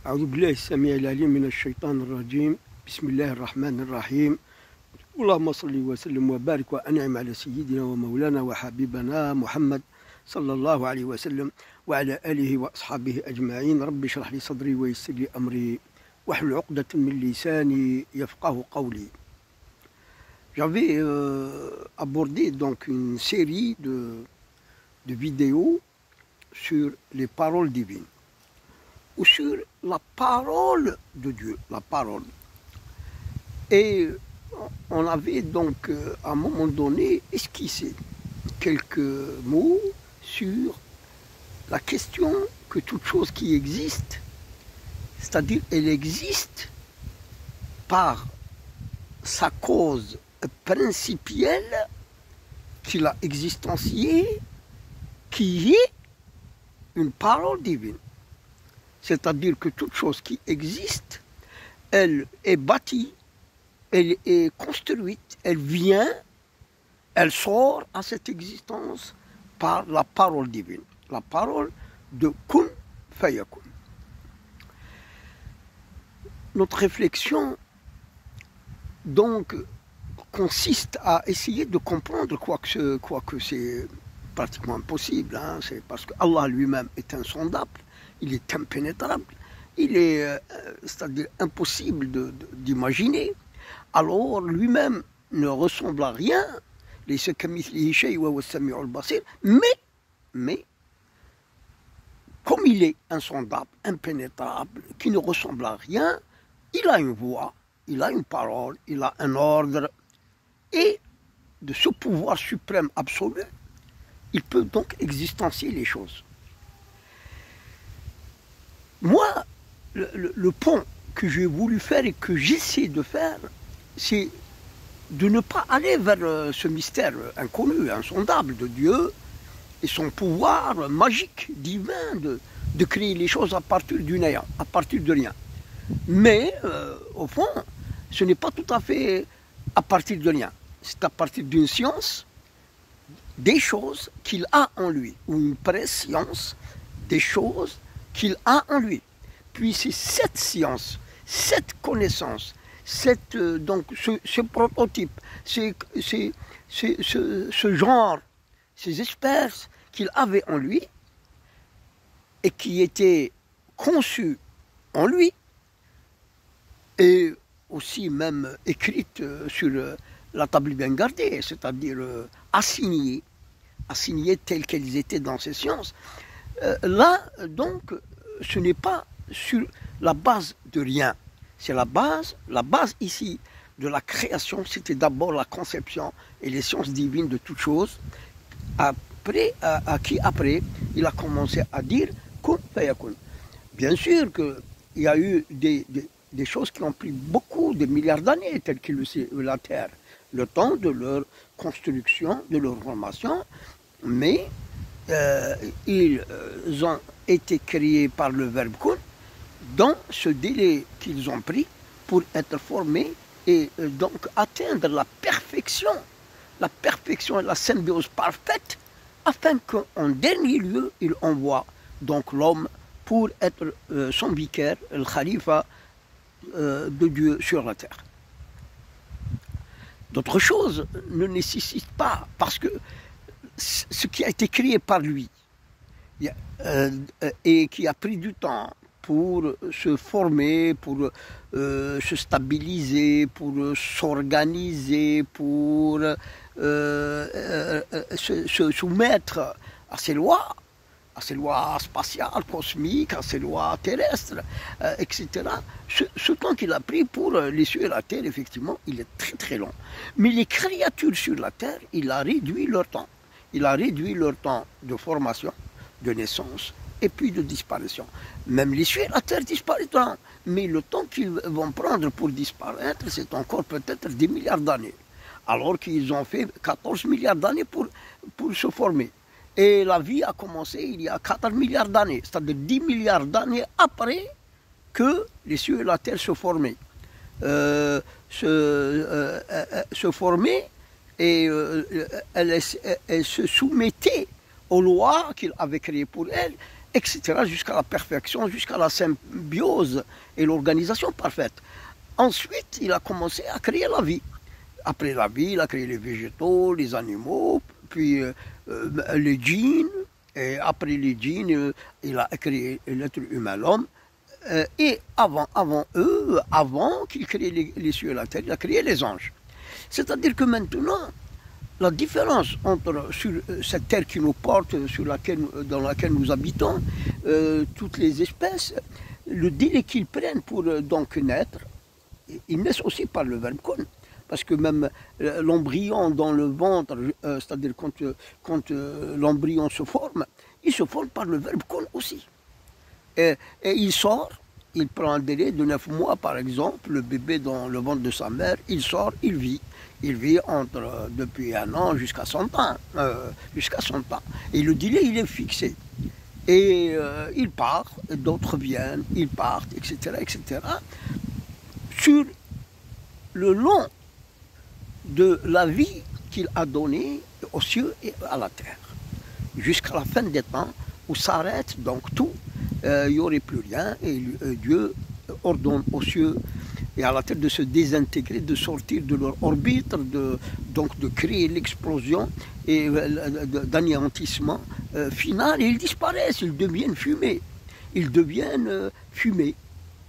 أعوذ بالله السميع العليم من الشيطان الرجيم. بسم الله الرحمن الرحيم. اللهم صل وسلم وبارك وأنعم على سيدنا ومولانا وحبيبنا محمد صلى الله عليه وسلم وعلى آله وأصحابه أجمعين. رب اشرح لي صدري ويسر لي أمري واحلل عقدة من لساني يفقه قولي. J'avais abordé donc une série de vidéos sur les paroles divines ou sur la parole de Dieu, la parole. Et on avait donc à un moment donné esquissé quelques mots sur la question que toute chose qui existe, c'est-à-dire elle existe par sa cause principielle qu'il a existenciée, qui est une parole divine. C'est-à-dire que toute chose qui existe, elle est bâtie, elle est construite, elle vient, elle sort à cette existence par la parole divine, la parole de Kun Fayakun. Notre réflexion, donc, consiste à essayer de comprendre, quoique c'est pratiquement impossible, hein, c'est parce que Allah lui-même est insondable, il est impénétrable, il est, c'est-à-dire impossible d'imaginer. Alors lui-même ne ressemble à rien, mais comme il est insondable, impénétrable, qui ne ressemble à rien, il a une voix, il a une parole, il a un ordre, et de ce pouvoir suprême absolu, il peut donc existencier les choses. Moi, le pont que j'ai voulu faire et que j'essaie de faire, c'est de ne pas aller vers ce mystère inconnu, insondable de Dieu et son pouvoir magique, divin, de créer les choses à partir du néant, à partir de rien. Mais, au fond, ce n'est pas tout à fait à partir de rien. C'est à partir d'une science des choses qu'il a en lui, ou une préscience des choses qu'il a en lui. Puis c'est cette science, cette connaissance, donc ce prototype, ce genre, ces espèces qu'il avait en lui et qui étaient conçues en lui et aussi même écrites sur la table bien gardée, c'est-à-dire assignées telles qu'elles étaient dans ces sciences. Là, donc, ce n'est pas sur la base de rien. C'est la base ici de la création, c'était d'abord la conception et les sciences divines de toutes choses. Après, après, il a commencé à dire Kun Fayakun. Bien sûr qu'il y a eu des choses qui ont pris beaucoup de milliards d'années, telles que la Terre, le temps de leur construction, de leur formation, mais ils ont été créés par le verbe Kun dans ce délai qu'ils ont pris pour être formés et donc atteindre la perfection et la symbiose parfaite, afin qu'en dernier lieu, il envoie donc l'homme pour être son vicaire, le khalifa de Dieu sur la terre. D'autres choses ne nécessitent pas, parce que ce qui a été créé par lui et qui a pris du temps pour se former, pour se stabiliser, pour s'organiser, pour se soumettre à ces lois spatiales, cosmiques, à ces lois terrestres, etc. Ce temps qu'il a pris pour les cieux et la terre, effectivement, il est très très long. Mais les créatures sur la terre, il a réduit leur temps. Il a réduit leur temps de formation, de naissance, et puis de disparition. Même les cieux et la terre disparaîtront, mais le temps qu'ils vont prendre pour disparaître, c'est encore peut-être 10 milliards d'années. Alors qu'ils ont fait 14 milliards d'années pour se former. Et la vie a commencé il y a 14 milliards d'années, c'est-à-dire 10 milliards d'années après que les cieux et la terre se formaient. Se formaient et elle se soumettait aux lois qu'il avait créées pour elle, etc., jusqu'à la perfection, jusqu'à la symbiose et l'organisation parfaite. Ensuite, il a commencé à créer la vie. Après la vie, il a créé les végétaux, les animaux, puis les djinns, et après les djinns, il a créé l'être humain, l'homme. Et avant qu'il crée les cieux et la terre, il a créé les anges. C'est-à-dire que maintenant, la différence entre sur cette terre qui nous porte, dans laquelle nous habitons, toutes les espèces, le délai qu'ils prennent pour donc naître, ils naissent aussi par le verbe kun. Parce que même l'embryon dans le ventre, c'est-à-dire quand l'embryon se forme, il se forme par le verbe kun aussi. Et il sort, il prend un délai de 9 mois par exemple, le bébé dans le ventre de sa mère, il sort, il vit. Il vit depuis 1 an jusqu'à 100 ans. Et le délai, il est fixé. Et il part, d'autres viennent, ils partent, etc., etc. Sur le long de la vie qu'il a donnée aux cieux et à la terre. Jusqu'à la fin des temps, où s'arrête donc tout, il n'y aurait plus rien, et Dieu ordonne aux cieux et à la terre de se désintégrer, de sortir de leur orbite, donc de créer l'explosion et d'anéantissement final, et ils disparaissent, ils deviennent fumée. Ils deviennent fumée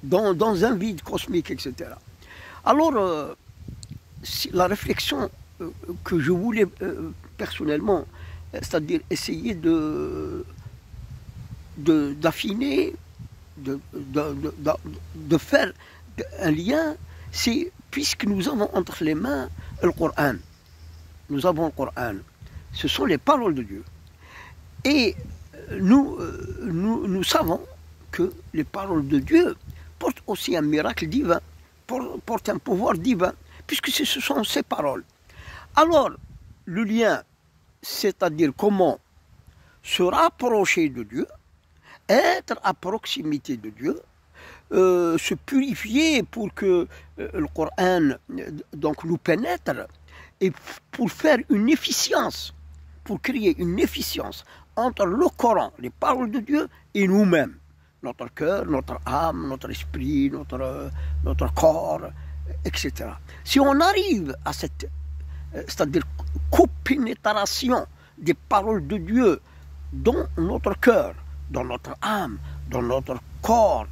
dans un vide cosmique, etc. Alors, la réflexion que je voulais personnellement, c'est-à-dire essayer d'affiner, de faire un lien, c'est puisque nous avons entre les mains le Coran, nous avons le Coran, ce sont les paroles de Dieu. Et nous savons que les paroles de Dieu portent aussi un miracle divin, portent un pouvoir divin, puisque ce sont ces paroles. Alors, le lien, c'est-à-dire comment se rapprocher de Dieu, être à proximité de Dieu, se purifier pour que le Coran donc nous pénètre, et pour faire une efficience, pour créer une efficience entre le Coran, les paroles de Dieu, et nous-mêmes, notre cœur, notre âme, notre esprit, notre corps, etc. Si on arrive à cette, c'est-à-dire copénétration des paroles de Dieu dans notre cœur, dans notre âme, dans notre corps,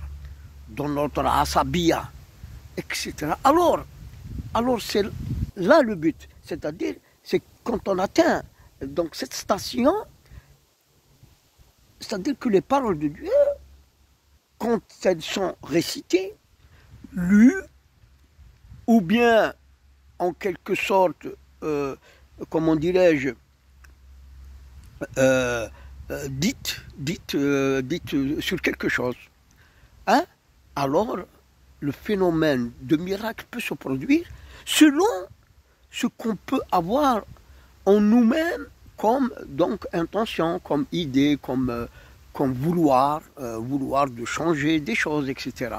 dans notre asabiya, etc. Alors c'est là le but, c'est-à-dire c'est quand on atteint donc cette station, c'est-à-dire que les paroles de Dieu, quand elles sont récitées, lues, ou bien en quelque sorte, comment dirais-je, dites sur quelque chose, hein? Alors le phénomène de miracle peut se produire selon ce qu'on peut avoir en nous-mêmes comme donc intention, comme idée, comme vouloir de changer des choses, etc.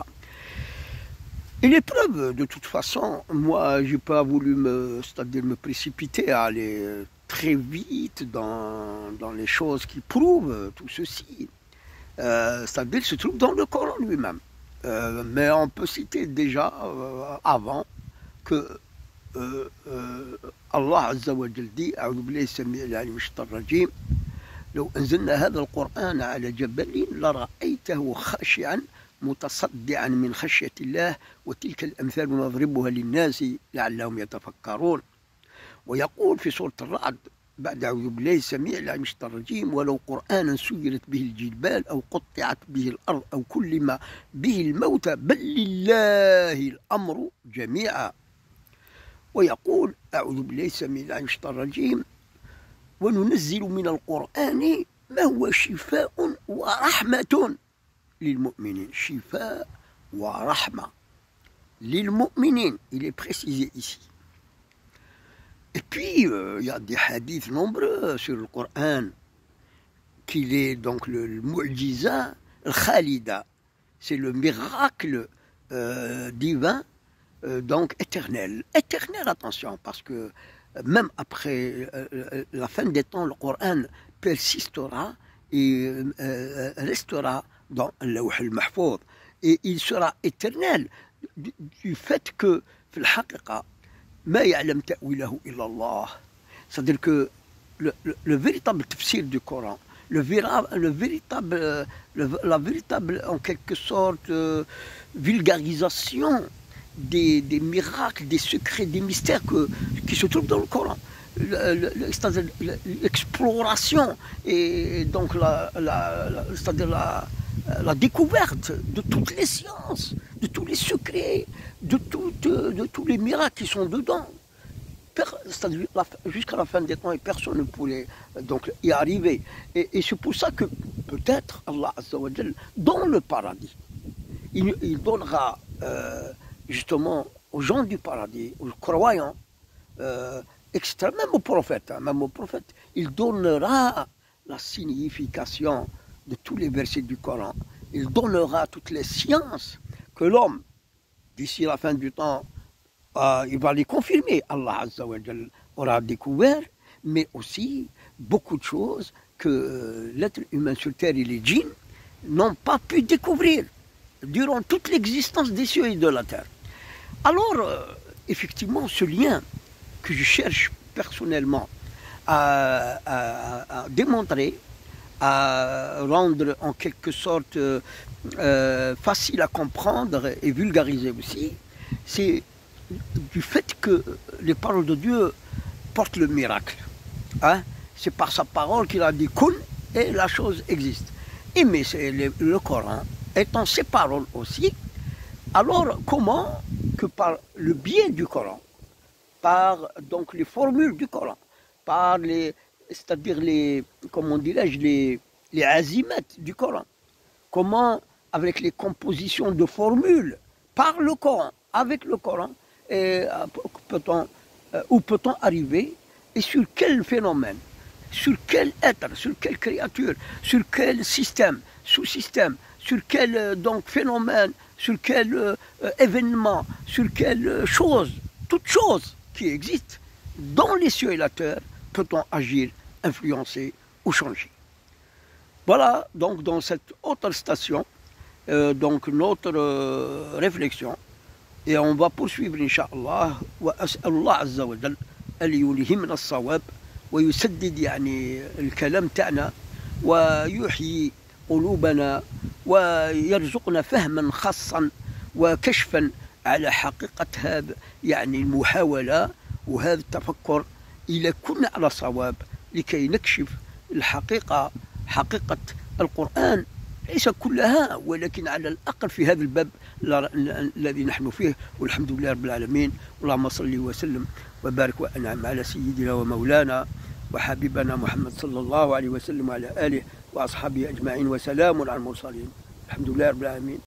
Et l'épreuve, de toute façon, moi, j'ai pas voulu c'est-à-dire me précipiter à aller très vite dans les choses qui prouvent tout ceci. C'est-à-dire se trouve dans le Coran lui-même. Mais on peut citer déjà avant que Allah Azza wa Jal dit أعوذ بالله السميع العليم من الشيطان الرجيم لو أنزلنا هذا القرآن على جبل لرأيته خاشعا متصدعا من خشية الله وتلك الأمثال نضربها للناس لعلهم يتفكرون. ويقول في سورة الرعد بعد أعوذ بالله السميع العليم من الشيطان الرجيم ولو قرآنا سيرت به الجبال أو قطعت به الأرض أو كلم به الموتى بل لله الأمر جميعا. ويقول أعوذ بالله السميع العليم من الشيطان الرجيم وننزل من القرآن ما هو شفاء ورحمة للمؤمنين. شفاء ورحمة للمؤمنين, il est précisé ici. Et puis, il y a des hadiths nombreux sur le Coran, qu'il est donc le mu'jiza, le khalida, c'est le miracle divin, donc éternel. Éternel, attention, parce que même après la fin des temps, le Coran persistera et restera dans le Lawh al-Mahfouz. Et il sera éternel du fait que, في الحقيقة, ما يعلم تأويله إلا الله. C'est-à-dire que le véritable tafsir du Coran, la véritable, en quelque sorte, vulgarisation des miracles, des secrets, des mystères qui se trouvent dans le Coran. C'est-à-dire l'exploration et donc c'est-à-dire la découverte de toutes les sciences, de tous les secrets, de tous les miracles qui sont dedans. C'est-à-dire jusqu'à la fin des temps, et personne ne pourrait donc y arriver. Et c'est pour ça que peut-être Allah Azza wa Jal, dans le paradis, il donnera justement aux gens du paradis, aux croyants, même au prophète, il donnera la signification de tous les versets du Coran. Il donnera toutes les sciences que l'homme, d'ici la fin du temps, il va les confirmer. Allah Azza wa Jal aura découvert, mais aussi beaucoup de choses que l'être humain sur terre et les djinns n'ont pas pu découvrir durant toute l'existence des cieux et de la terre. Alors, effectivement, ce lien que je cherche personnellement à démontrer, à rendre en quelque sorte facile à comprendre et vulgariser aussi, c'est du fait que les paroles de Dieu portent le miracle. Hein? C'est par sa parole qu'il a dit « kun » et la chose existe. Et mais le Coran étant ses paroles aussi, alors comment que par le biais du Coran, par donc les formules du Coran, par c'est-à-dire comment dirais-je, les azimats du Coran, comment avec les compositions de formules par le Coran, avec le Coran, où peut-on arriver et sur quel phénomène, sur quel être, sur quelle créature, sur quel système, sous-système, sur quel donc phénomène, sur quel événement, sur quelle chose, toute chose qui existe dans les cieux et la terre, peut-on agir, influencer ou changer. Voilà donc dans cette autre station, donc notre réflexion. Et on va poursuivre, Inch'Allah, وأسأل الله عز وجل أن يلهمنا الصواب ويسدد يعني الكلام تاعنا ويحيي قلوبنا ويرزقنا فهما خاصا وكشفا على حقيقة هذا يعني المحاولة وهذا التفكر إذا كنا على صواب لكي نكشف الحقيقة، حقيقة القرآن، ليس كلها ولكن على الأقل في هذا الباب الذي نحن فيه. والحمد لله رب العالمين. اللهم صل وسلم وبارك وأنعم على سيدنا ومولانا وحبيبنا محمد صلى الله عليه وسلم وعلى آله وأصحابه أجمعين، وسلام على المرسلين. الحمد لله رب العالمين.